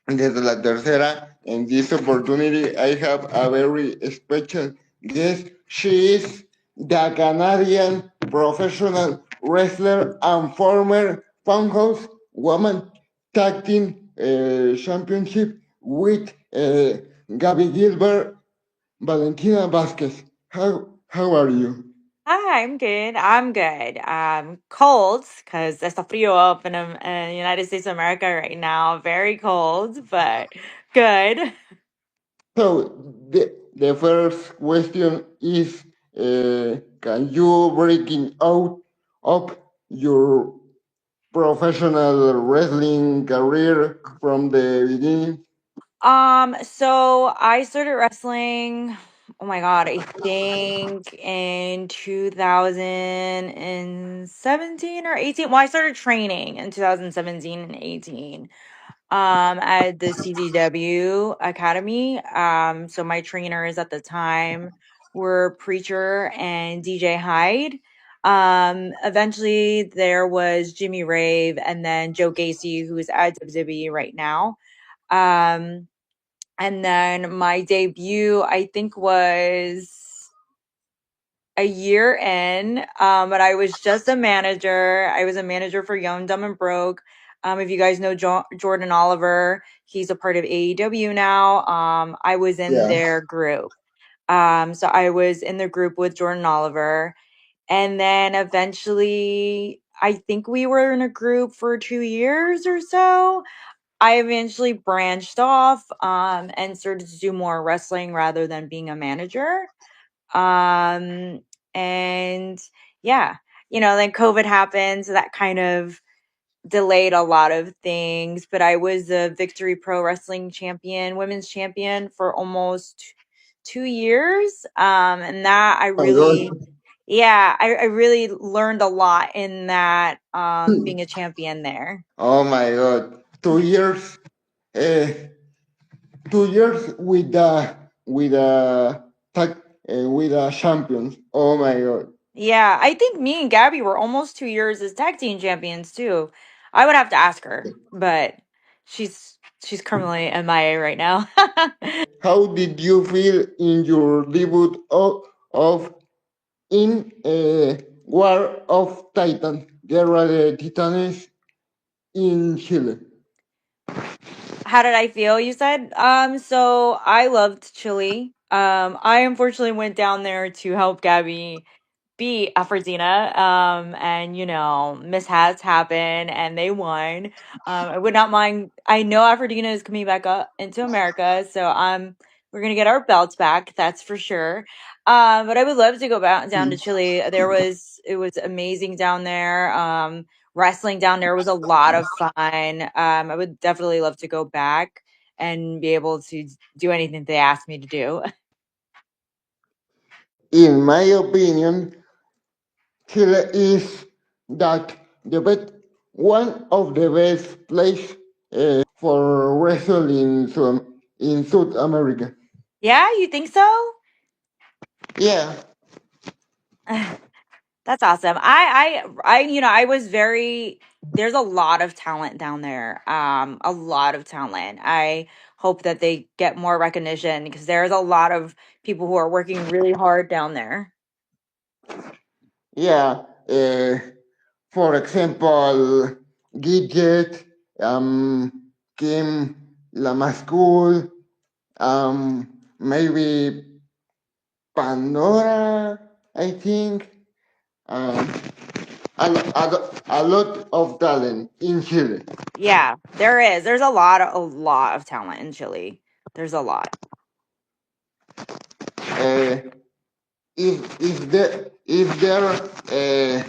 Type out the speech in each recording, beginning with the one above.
desde la tercera. In this opportunity, I have a very special guest. She is the Canadian professional wrestler and former Funhouse Woman Tag Team Championship with Gabby Gilbert, Valentina Vázquez. How are you? Hi, I'm good. I'm good. Cold because está frío up in the United States of America right now. Very cold, but good. So the first question is, can you breaking out of your professional wrestling career from the beginning? So I started wrestling. Oh my God, I think in 2017 or 18. Well, I started training in 2017 and 18. At the CZW Academy. So my trainers at the time were Preacher and DJ Hyde. Eventually there was Jimmy Rave and then Joe Gacy, who's at WWE right now. Um, and then my debut, I think, was a year in, but I was just a manager. I was a manager for Young, Dumb, and Broke. If you guys know Jordan Oliver, he's a part of AEW now. I was in Yeah. their group. So I was in the group with Jordan Oliver. And then eventually, I think we were in a group for 2 years or so. I eventually branched off and started to do more wrestling rather than being a manager. Um, and yeah, then COVID happened, so that kind of delayed a lot of things. But I was a Victory Pro Wrestling champion, women's champion for almost 2 years. And that I Oh my really, God. yeah, I really learned a lot in that, being a champion there. Oh my God. 2 years. Uh, 2 years with a tag with a champions. Oh my God. Yeah, I think me and Gabby were almost 2 years as tag team champions too. I would have to ask her, but she's currently MIA right now. How did you feel in your debut of in War of Titans, Guerra de Titanes in Chile? How did I feel, you said? So I loved Chile. I unfortunately went down there to help Gabby beat Afrodina. And mishaps happen and they won. I would not mind. I know Afrodina is coming back up into America, so we're gonna get our belts back, that's for sure. But I would love to go back down to Chile. It was amazing down there. Wrestling down there was a lot of fun. I would definitely love to go back and be able to do anything they asked me to do. In my opinion, Chile is that the best, one of the best place for wrestling in South America. Yeah, you think so? Yeah, That's awesome. I was very, there's a lot of talent down there. A lot of talent. I hope that they get more recognition because there's a lot of people who are working really hard down there. yeah. For example, Gidget, Kim Lamascool, maybe Pandora, I think. Um, a lot of talent in Chile. Yeah, there is. There's a lot of talent in Chile. There's a lot. Uh, if there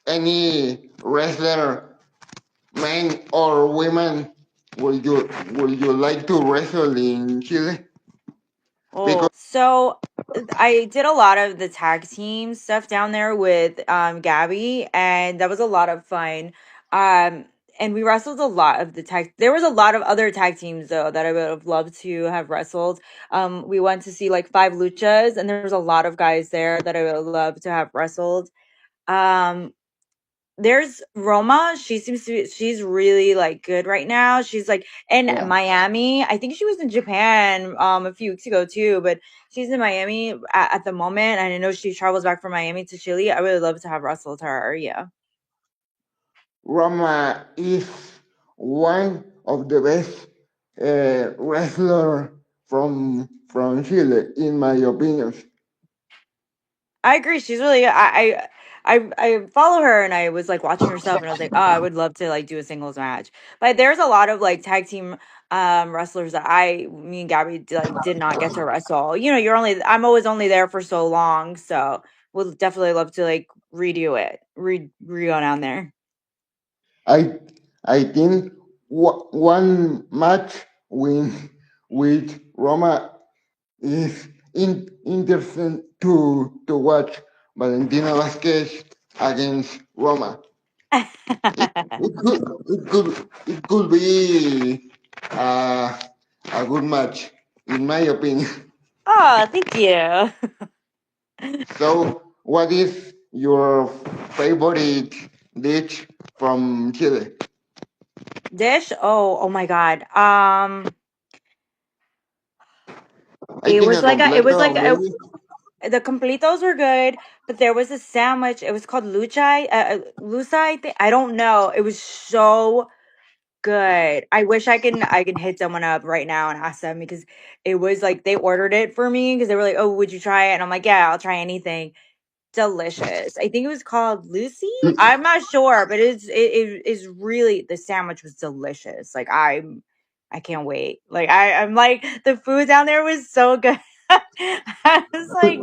any wrestler, man or women, would you like to wrestle in Chile? Oh, Because so I did a lot of the tag team stuff down there with Gabby, and that was a lot of fun. Um, and we wrestled a lot of the tag. There was a lot of other tag teams though that I would have loved to have wrestled. We went to see like Five Luchas, and there was a lot of guys there that I would love to have wrestled. Um, there's Roma. She's really like good right now. She's like in Yeah. Miami. I think she was in Japan a few weeks ago too, but she's in Miami at the moment. And I know she travels back from Miami to Chile. I would love to have wrestled her. Yeah. Roma is one of the best wrestler from Chile, in my opinion. I agree. She's really I follow her and I was like watching her stuff and I was like, oh, I would love to like do a singles match. But there's a lot of like tag team wrestlers that me and Gabby did not get to wrestle. You know, I'm always only there for so long, so we'll definitely love to like redo it. Re go down there. I I think one match with Roma is interesting to watch. Valentina Vázquez against Roma. It could be uh, a good match, in my opinion. Oh, thank you. So, what is your favorite dish from Chile? Dish? Oh my God. I think a It was completo, like a maybe. the completos were good, but there was a sandwich. It was called lucai. I don't know. It was so good. I wish I can hit someone up right now and ask them because it was like they ordered it for me because they were like, "Oh, would you try it?" And I'm like, "Yeah, I'll try anything." Delicious. I think it was called Lucy. I'm not sure, but it is really the sandwich was delicious. Like I can't wait. Like I'm like the food down there was so good. I was like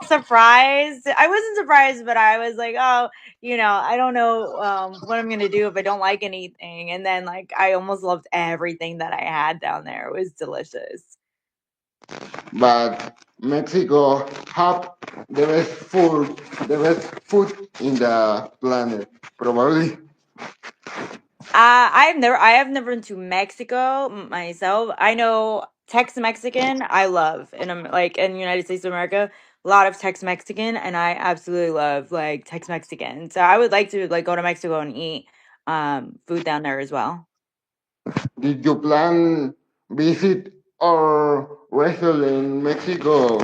surprised. I wasn't surprised, but I was like, oh, I don't know what I'm gonna do if I don't like anything. And then like I almost loved everything that I had down there. It was delicious. But Mexico have the best food in the planet, probably. I have never been to Mexico myself. I know Tex Mexican. I love and I'm like in the United States of America, a lot of Tex Mexican, and I absolutely love like Tex Mexican. So I would like to like go to Mexico and eat food down there as well. Did you plan visit or wrestle in Mexico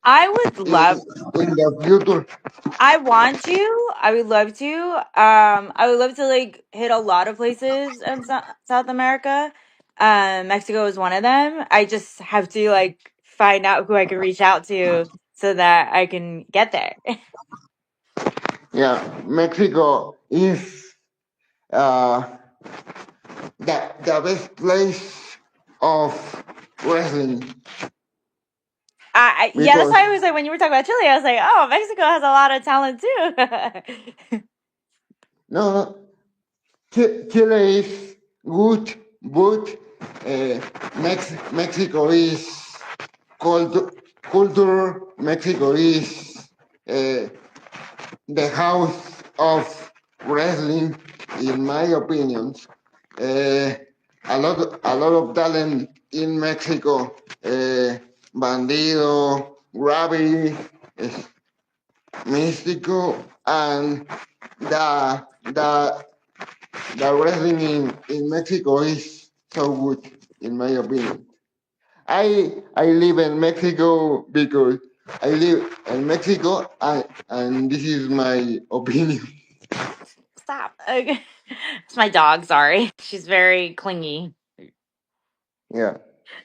I would in, love in the future? I want to. I would love to. I would love to like hit a lot of places in South America. Mexico is one of them. I just have to like find out who I can reach out to so that I can get there. Yeah, Mexico is uh, the best place of wrestling Yeah, that's because why I was like when you were talking about Chile, I was like, oh, Mexico has a lot of talent too. no, no, Chile is good, but Mexico is culture. Mexico is uh, the house of wrestling, in my opinion. Uh, a lot of talent in Mexico. Bandido, Gravity, Místico, and the the the wrestling in Mexico is so good, in my opinion. I live in Mexico because I live in Mexico, and this is my opinion. Stop. Okay. It's my dog, sorry. She's very clingy. Yeah.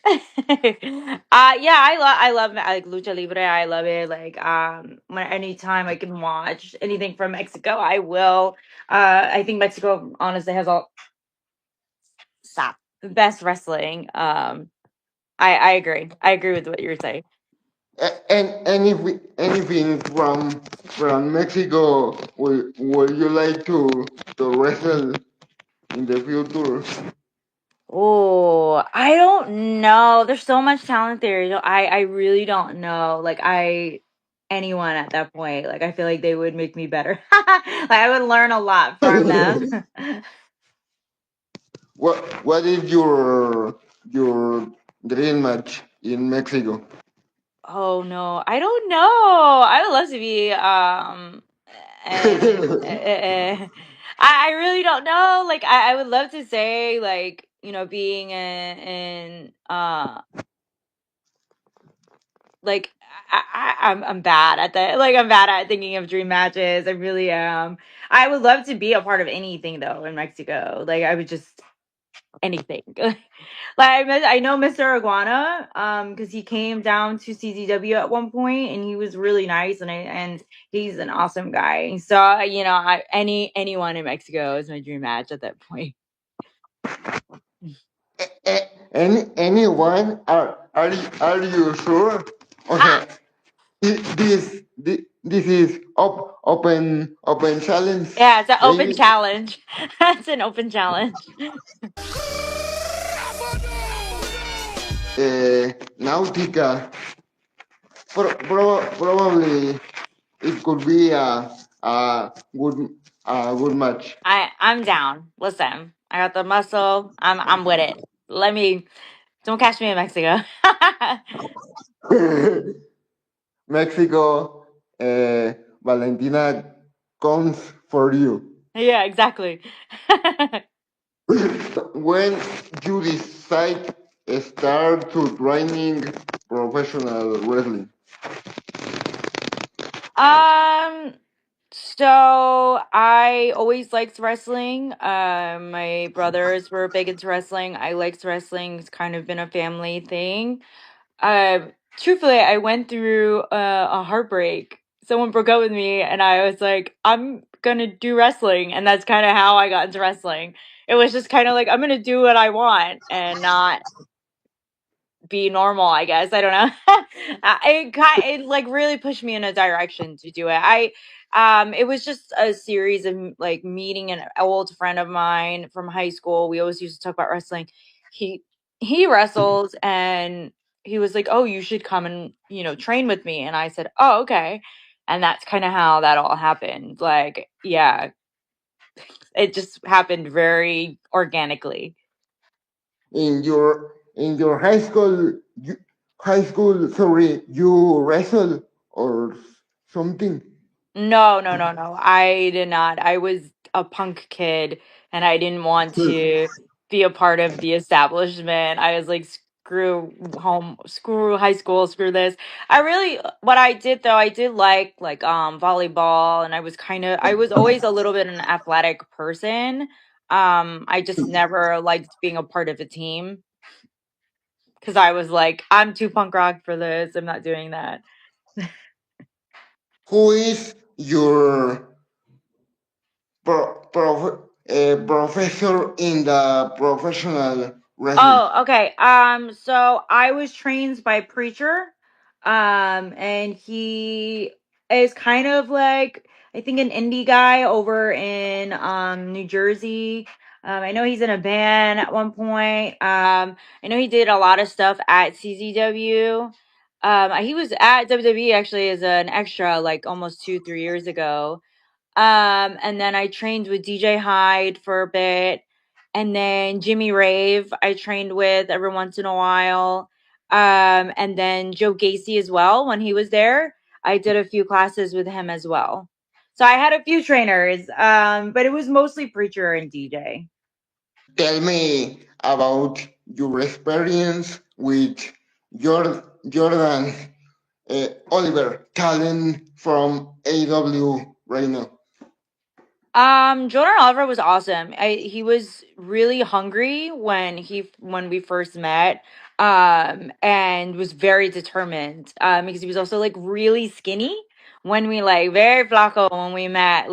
Yeah, I love like lucha libre. I love it. Like when anytime I can watch anything from Mexico, I will. I think Mexico honestly has all stop the best wrestling. I agree. I agree with what you're saying. And anything from Mexico would you like to wrestle in the future? Oh, I don't know. There's so much talent there. I really don't know. Like anyone at that point. Like I feel like they would make me better. Like I would learn a lot from them. What is your dream match in Mexico? Oh no, I don't know. I would love to be and I really don't know. Like I would love to say like being in like I'm bad at that. Like I'm bad at thinking of dream matches. I really am. I would love to be a part of anything though in Mexico. Like I would just anything. I know Mr. Iguana, because he came down to CZW at one point, and he was really nice, and he's an awesome guy. So anyone in Mexico is my dream match at that point. Anyone? Are you sure? Ah, Okay. This is open challenge, yeah, it's an open baby. challenge. It's an open challenge. Náutica. Probably it could be a good good match. I'm down. Listen, I got the muscle. I'm with it. Let me don't catch me in Mexico. Mexico, Valentina comes for you. Yeah, exactly. When you decide start to training professional wrestling. Um, so I always liked wrestling. My brothers were big into wrestling. I liked wrestling. It's kind of been a family thing. Truthfully, I went through a heartbreak. Someone broke up with me, and I was like, I'm gonna do wrestling, and that's kind of how I got into wrestling. It was just kind of like I'm gonna do what I want and not be normal, I guess. I don't know. It like really pushed me in a direction to do it. It was just a series of like meeting an old friend of mine from high school. We always used to talk about wrestling. He he wrestles and he was like, "Oh, you should come and, train with me." And I said, "Oh, okay." And that's kind of how that all happened. Like, yeah, it just happened very organically. In your high school, sorry, you wrestle or something. No, no, no, no. I did not. I was a punk kid and I didn't want to be a part of the establishment. I was like, screw home, screw high school, screw this. What I did though, I did like volleyball, and I was always a little bit an athletic person. I just never liked being a part of a team because I was like, I'm too punk rock for this. I'm not doing that. Who is your professor in the professional wrestling? Oh, okay. So I was trained by Preacher. And he is kind of like I think an indie guy over in New Jersey. I know he's in a band at one point. I know he did a lot of stuff at CZW. He was at WWE actually as an extra like almost 2-3 years ago. And then I trained with DJ Hyde for a bit. And then Jimmy Rave, I trained with every once in a while. And then Joe Gacy as well. When he was there, I did a few classes with him as well. So I had a few trainers, but it was mostly Preacher and DJ. Tell me about your experience with Jordan Oliver, talent from AW right now. Jordan Oliver was awesome. He was really hungry when we first met, and was very determined. Because he was also like really skinny when we like very flaco when we met.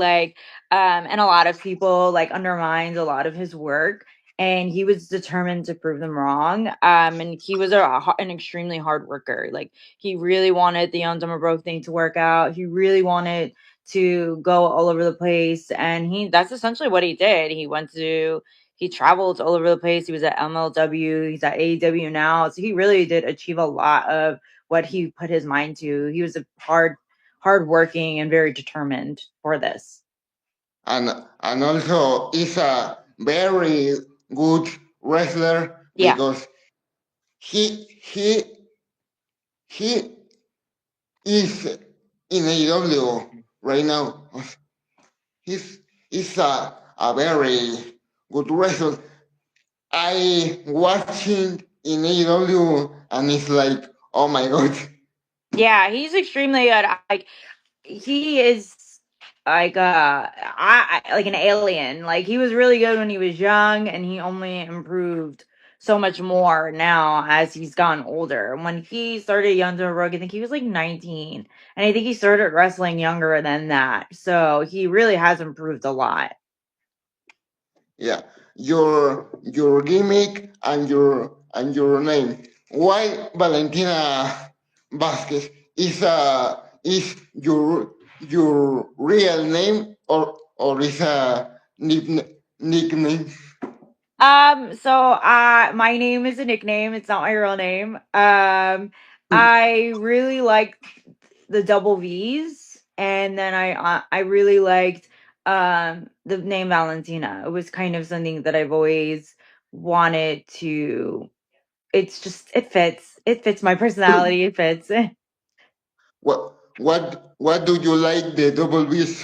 And a lot of people like undermined a lot of his work, and he was determined to prove them wrong. And he was an extremely hard worker. Like he really wanted the Undummer Broke thing to work out. He really wanted to go all over the place, and that's essentially what he did. He traveled all over the place. He was at MLW, he's at AEW now, so he really did achieve a lot of what he put his mind to. He was a hard working and very determined for this. And also is a very good wrestler Yeah. because he is in AEW right now. He's, he's a very good wrestler. I watching in AEW and it's like, oh my god. Yeah, he's extremely good. Like he is like an alien. Like he was really good when he was young, and he only improved so much more now as he's gotten older. When he started Yonder Rogue, I think he was like 19, and I think he started wrestling younger than that. So he really has improved a lot. Yeah, your gimmick and your name. Why Valentina Vázquez is your real name or is a nickname? My name is a nickname. It's not my real name. I really like the double V's, and then I really liked the name Valentina. It was kind of something that I've always wanted to. It's just it fits. It fits my personality. It fits. What do you like the double B's?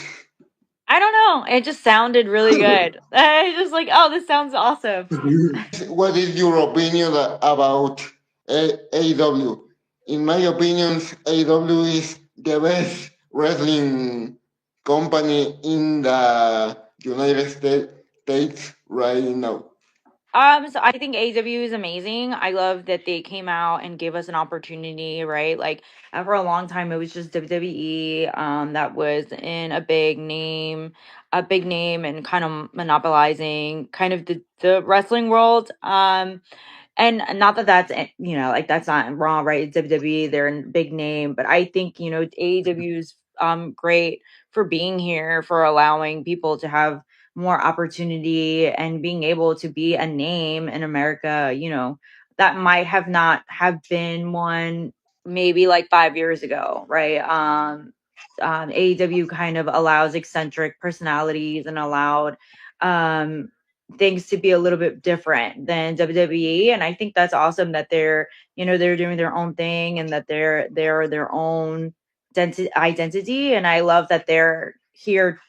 I don't know. It just sounded really good. I just like, oh, this sounds awesome. What is your opinion about AW? In my opinion, AW is the best wrestling company in the United States right now. So I think AW is amazing. I love that they came out and gave us an opportunity, right? Like for a long time it was just WWE that was in a big name and kind of monopolizing kind of the wrestling world. And not that that's like that's not wrong, right? It's WWE, they're a big name, but I think AEW is great for being here, for allowing people to have more opportunity and being able to be a name in America, that might have not have been one maybe like 5 years ago, right? AEW kind of allows eccentric personalities and allowed um things to be a little bit different than WWE. And I think that's awesome that they're doing their own thing and that they're their own identity. And I love that they're here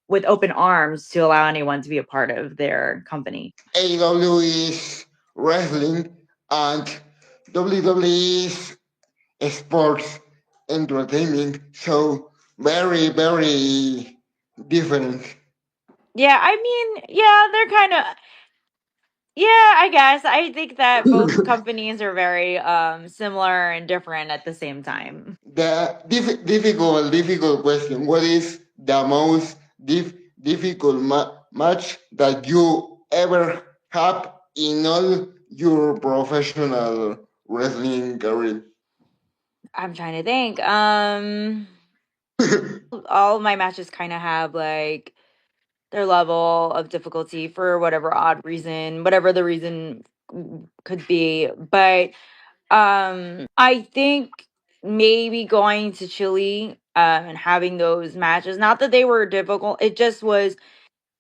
with open arms to allow anyone to be a part of their company. AW is wrestling and WWE is sports entertainment. So very different. Yeah, I mean, yeah, they're kind of yeah, I guess. I think that both companies are very similar and different at the same time. The difficult question. What is the most difficult match that you ever have in all your professional wrestling career? I'm trying to think. All of my matches kind of have like their level of difficulty for whatever odd reason, whatever the reason could be. But I think maybe going to Chile and having those matches, not that they were difficult, it just was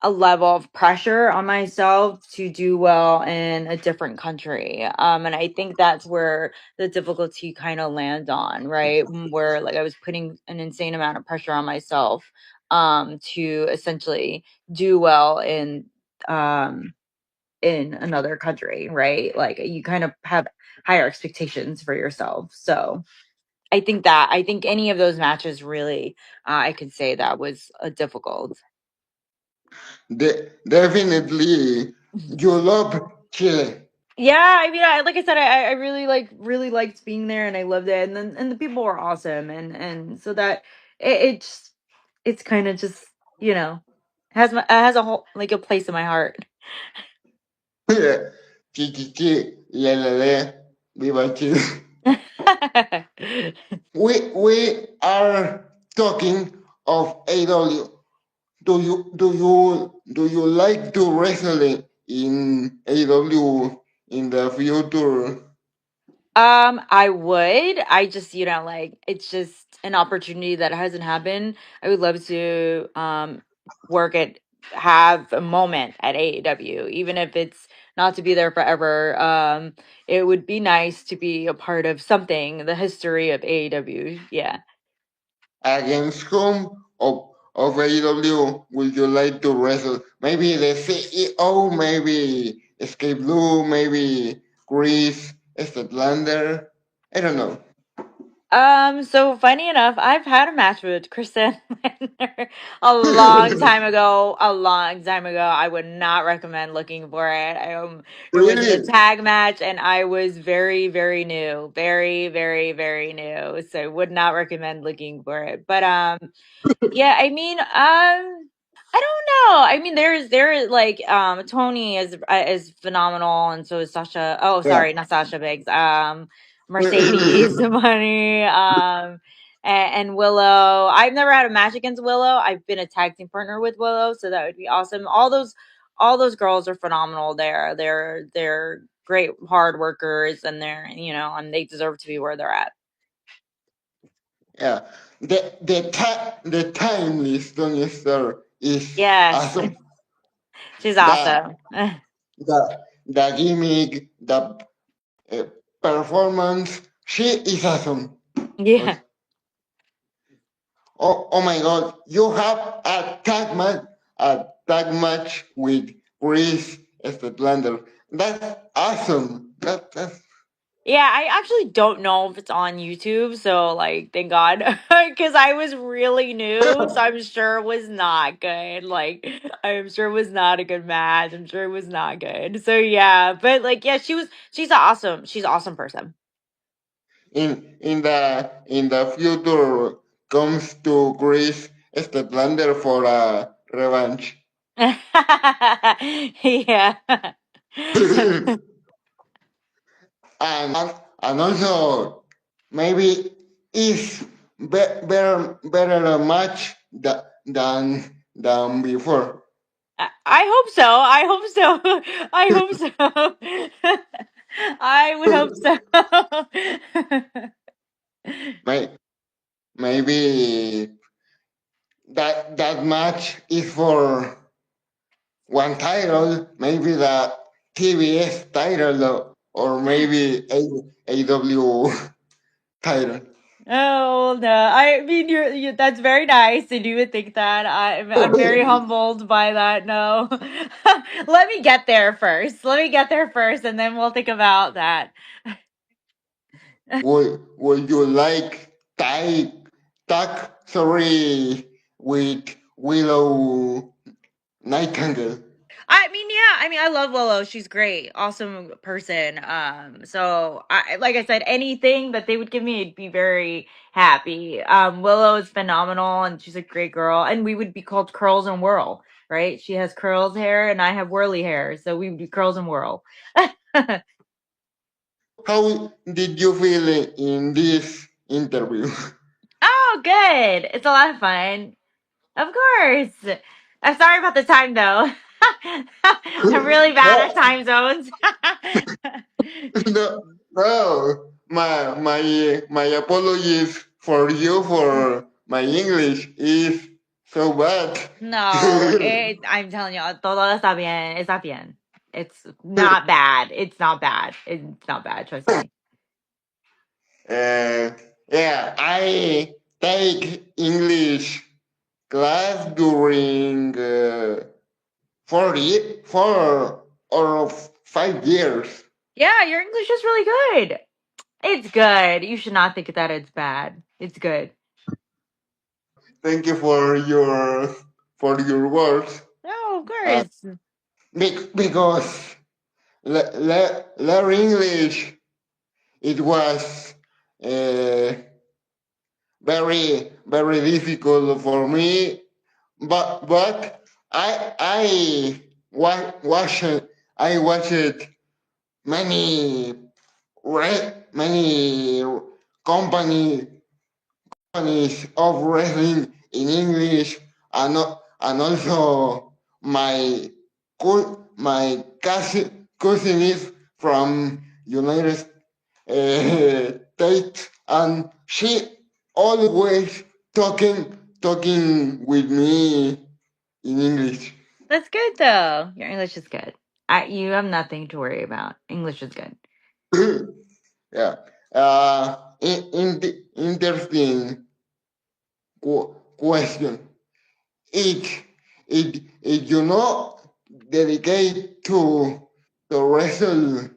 a level of pressure on myself to do well in a different country. And I think that's where the difficulty kind of lands on, right? Where like I was putting an insane amount of pressure on myself to essentially do well in another country, right? Like you kind of have higher expectations for yourself. So I think any of those matches really I could say that was a difficult. Definitely, you love Chile. Yeah, I mean, like I said, I really liked being there, and I loved it, and then and the people were awesome, and so that it's kind of just it has a whole like a place in my heart. Chichichi, lelele, viva Chile. We are talking of AW. Do you like to wrestle in AW in the future? I would. I just, like it's just an opportunity that hasn't happened. I would love to work at have a moment at AEW, even if it's not to be there forever. It would be nice to be a part of something, the history of AEW. Yeah. Against whom of AEW would you like to wrestle? Maybe the CEO, maybe Escape Blue, maybe Chris Statlander. I don't know. So funny enough, I've had a match with Kristen a long time ago. A long time ago. I would not recommend looking for it. It was a Really? tag match, and I was very, very new, very, very, very new. So I would not recommend looking for it. But yeah, I mean, I don't know. I mean, there is like Tony is phenomenal, and so is Sasha. Oh, Yeah. sorry, not Sasha Biggs. Mercedes Money. And Willow. I've never had a match against Willow. I've been a tag team partner with Willow, so that would be awesome. All those girls are phenomenal. They're great hard workers, and and they deserve to be where they're at. Yeah. The timeless Tony Star is Yes, awesome. she's The awesome. the gimmick, the uh, performance, she is awesome. Yeah. Oh my God! You have a tag match with Chris Statlander. That's awesome. That's Yeah, I actually don't know if it's on YouTube, so like thank God because I was really new, so I'm sure it was not good. Like I'm sure it was not a good match. I'm sure it was not good. So yeah, but like yeah, she's an awesome person. in the future comes to Chris Statlander for a revenge. Yeah. and and also maybe is better a match than before. I hope so. I hope so. I hope so. I would hope so. May, maybe that match is for one title, maybe the TBS title or maybe AW title. Oh no! I mean, that's very nice, and you would think that. I'm very humbled by that. No, let me get there first. Let me get there first, and then we'll think about that. would you like sorry with Willow Nightingale? I mean, yeah. I mean, I love Willow. She's great, awesome person. So like I said, anything that they would give me, I'd be very happy. Willow is phenomenal, and she's a great girl. And we would be called Curls and Whirl, right? She has curls hair, and I have whirly hair, so we would be Curls and Whirl. How did you feel in this interview? Oh, good. It's a lot of fun. Of course. I'm sorry about the time though. I'm really bad at no, time zones. no, no. My apologies for you for my English is so bad. No, I'm telling you, todo está bien. Está bien. It's not bad. It's not bad. It's not bad. Trust me. uh, yeah, I take English class during 4 or 5 years. Yeah, your English is really good. It's good. You should not think that it's bad. It's good. Thank you for your words. Oh, of Uh, course. because learn English it was uh, very difficult for me, but I watched many many company companies of wrestling in English, and also my cousin is from United States, and she always talking with me in English. That's good though. Your English is good. You have nothing to worry about. English is good. Yeah. Interesting question. it you know dedicate to wrestle.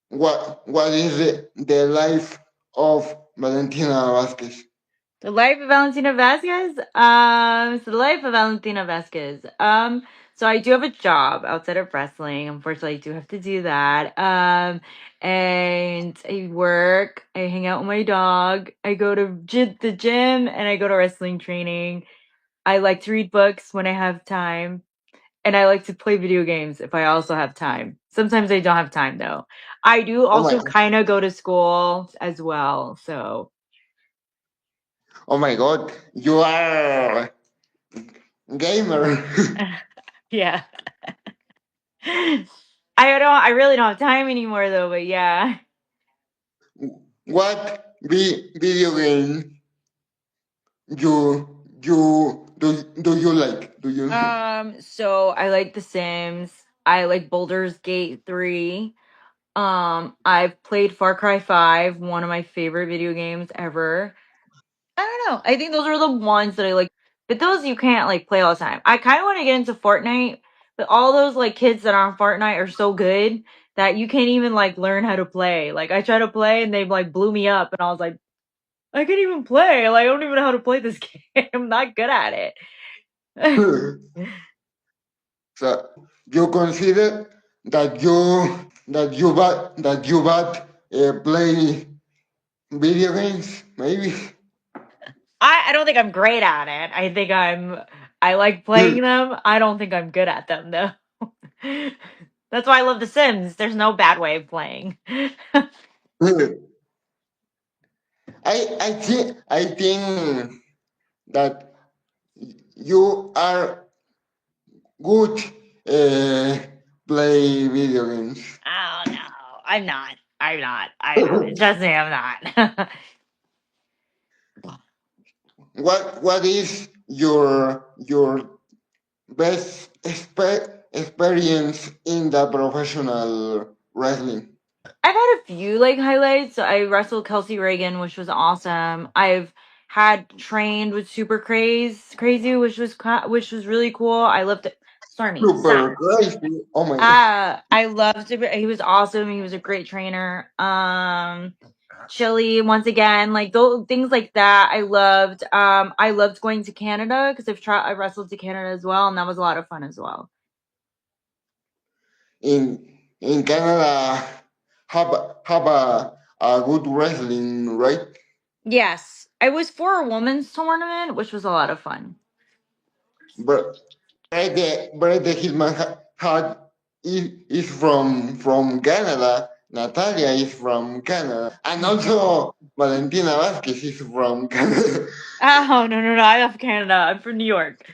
What is the life of Valentina Vázquez? The life of Valentina Vasquez. So the life of Valentina Vasquez. So I do have a job outside of wrestling. Unfortunately, I do have to do that. And I work. I hang out with my dog. I go to the gym, and I go to wrestling training. I like to read books when I have time, and I like to play video games if I also have time. Sometimes I don't have time though. I do Oh my also kind of go to school as well. So oh my God, you are gamer. yeah. I really don't have time anymore though, but yeah. What video game do you like? Do you? So I like The Sims. I like Baldur's Gate 3. I've played Far Cry 5, one of my favorite video games ever. I don't know. I think those are the ones that I like. But those you can't like play all the time. I kind of want to get into Fortnite, but all those like kids that are on Fortnite are so good that you can't even like learn how to play. Like I tried to play and they like blew me up, and I was like, I can't even play. Like I don't even know how to play this game. I'm not good at it. So you consider that you but play video games maybe? I don't think I'm great at it. I like playing them. I don't think I'm good at them though. That's why I love The Sims. There's no bad way of playing. I think that you are good uh, play video games. Oh no, I'm not. I'm not. I'm not. Trust me, I'm not. What is your best experience in the professional wrestling? I've had a few like highlights. I wrestled Kelsey Reagan, which was awesome. I've had trained with Crazy, which was really cool. I loved it. Stormy, stop. Super crazy. Oh my. I loved it. He was awesome. He was a great trainer. Chili once again, like those things like that. I loved going to Canada because I wrestled to Canada as well, and that was a lot of fun as well. In Canada have a good wrestling, right? Yes, I was for a women's tournament, which was a lot of fun. But Brett the Hitman had is from Canada. Natalia is from Canada, and also Valentina Vázquez is from Canada. Oh no, I love Canada. I'm from New York.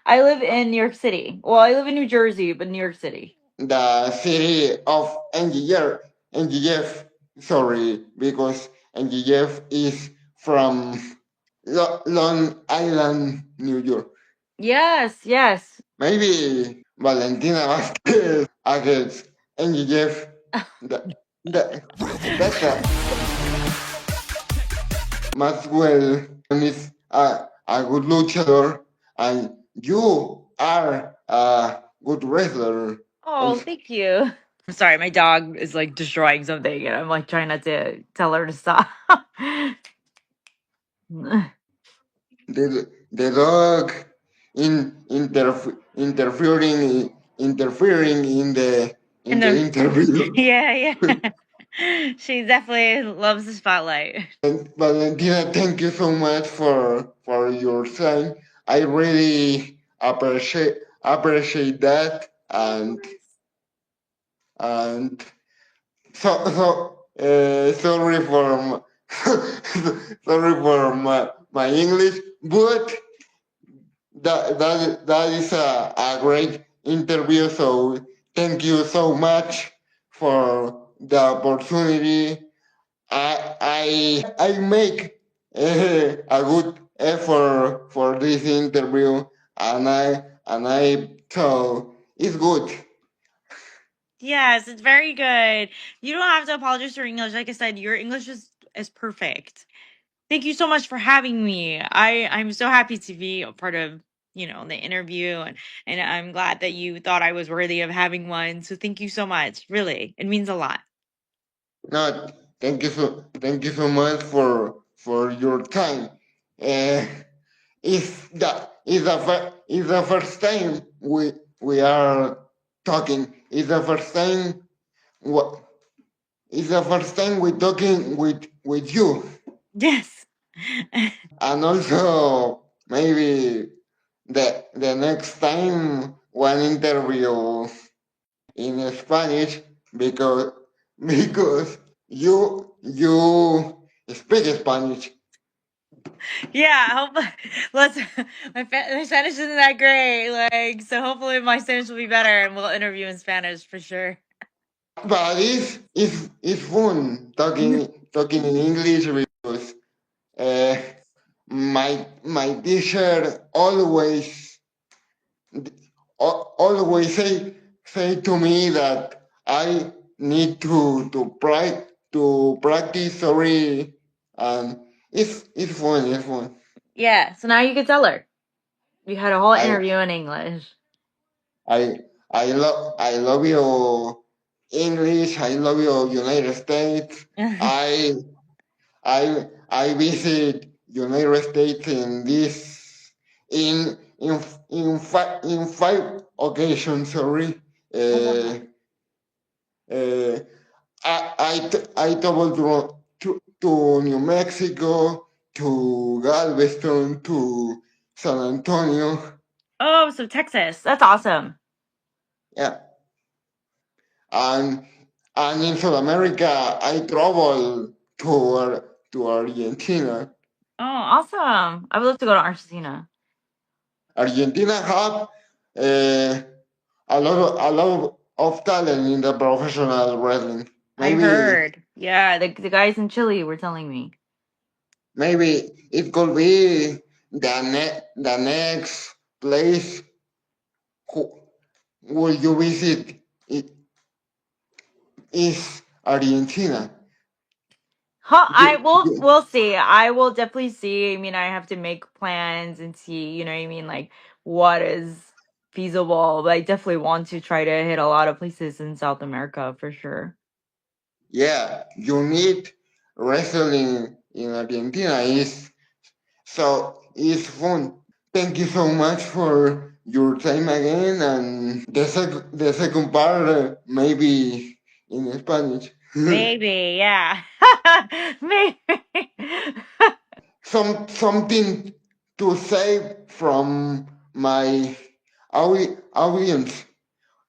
I live in New York City. Well, I live in New Jersey, but New York City. The city of NGF, sorry, because NGF is from Long Island, New York. Yes. Maybe Valentina Vázquez against NGF. That, that, that's a Maxwell is a good luchador, and you are a good wrestler. Oh, Also. thank you. I'm sorry, my dog is like destroying something, and I'm like trying not to tell her to stop. The dog interfering in And the then, interview. yeah. She definitely loves the spotlight. And Valentina, thank you so much for your time. I really appreciate that, and sorry for sorry for my English, but that is a great interview. So thank you so much for the opportunity. I make a good effort for this interview, and I so it's good. Yes, it's very good. You don't have to apologize for English. Like I said, your English is perfect. Thank you so much for having me. I'm so happy to be a part of the interview, and I'm glad that you thought I was worthy of having one. So thank you so much. Really, it means a lot. No, thank you so much for your time. Uh, is the first time we are talking. Is the first time what is the first time we talking with you, Yes. and also maybe the next time one interview in Spanish because you speak Spanish. Yeah, let's my Spanish isn't that great, like, so hopefully my Spanish will be better and we'll interview in Spanish for sure. But it's fun talking in English because uh, my teacher always say to me that I need to practice. Sorry, and it's fun. It's fun. Yeah, so now you can tell her. You had a whole I interview in English. I I love you English. I love you United States. I I visit United States in five occasions. Sorry. Oh, wow. Uh, uh, I traveled to New Mexico, to Galveston, to San Antonio. Oh, so Texas. That's awesome. Yeah, and and in South America, I travel to Argentina. Oh, awesome. I would love to go to Argentina. Argentina have uh, a lot of talent in the professional wrestling. I Maybe heard. Yeah, the guys in Chile were telling me. maybe it could be the next place who will you visit it is Argentina. Huh, I You, will you, we'll see. I will definitely see. I mean, I have to make plans and see, you know what I mean, like what is feasible. But I definitely want to try to hit a lot of places in South America for sure. yeah, you need wrestling in Argentina is so it's fun. Thank you so much for your time again, and the second part maybe in Spanish. Maybe, yeah. Maybe. Something to say from my audience.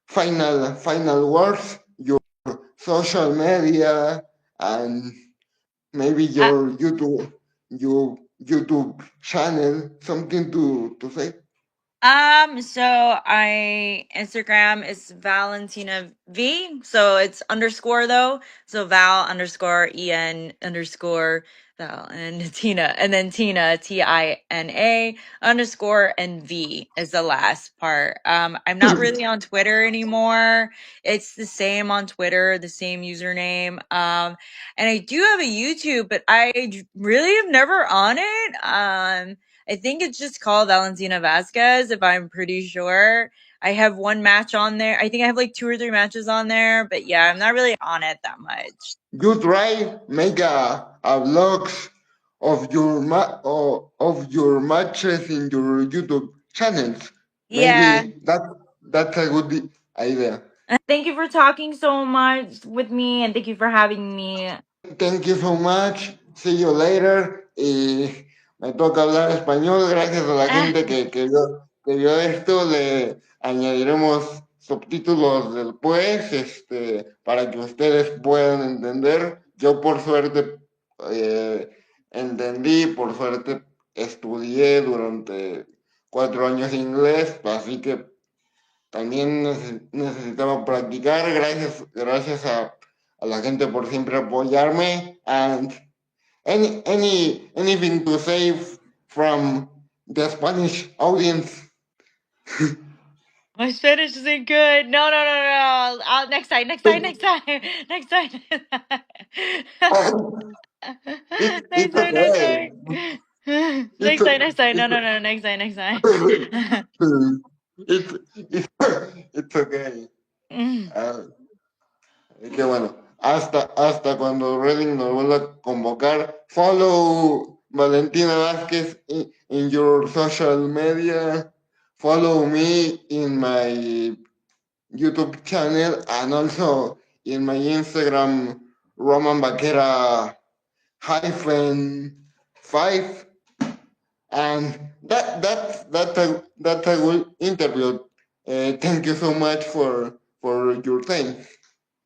Final words. Your social media and maybe Uh, your YouTube channel. Something to say. so I Instagram is Valentina V. So it's underscore though. So Val underscore EN underscore Val and Tina. And then Tina TINA underscore and V is the last part. I'm not really on Twitter anymore. It's the same on Twitter, the same username. And I do have a YouTube, but really am never on it. I think it's just called Valentina Vázquez, if I'm pretty sure. I have one match on there. I think I have like 2 or 3 matches on there, but yeah, I'm not really on it that much. You try make a vlogs of your matches in your YouTube channels. Yeah. Maybe that's a good idea. Thank you for talking so much with me and thank you for having me. Thank you so much. See you later. Y me toca hablar español. Gracias a la gente que vio esto. Le añadiremos subtítulos después, para que ustedes puedan entender. Yo por suerte entendí, por suerte estudié durante 4 años inglés, así que también necesitaba practicar. Gracias a la gente por siempre apoyarme. And anything to say from the Spanish audience? My Spanish isn't good. No, no, no, no. Next time, next time, next time, next time. It's Next time, next okay. time. Next time, next time. No, next time, next time. It's okay. Qué bueno. Hasta cuando Reading nos vuelva a convocar. Follow Valentina Vázquez in your social media. Follow me in my YouTube channel and also in my Instagram, Roman Vaquera -5. And that's a good interview. Thank you so much for your time.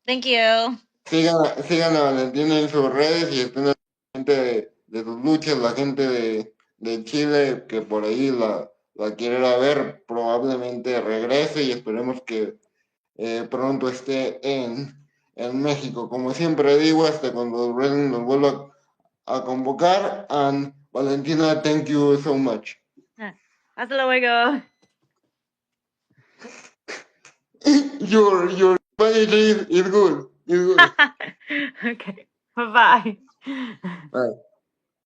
Thank you. Sigan a Valentina en sus redes y estén al pendiente de sus luchas, la gente de Chile que por ahí la quiere ir a ver, probablemente regrese y esperemos que pronto esté en México. Como siempre digo, hasta cuando Wrestling nos vuelva a convocar. And Valentina, thank you so much. Hasta luego. Your Spanish is good. It's good. Okay. Bye-bye. Bye.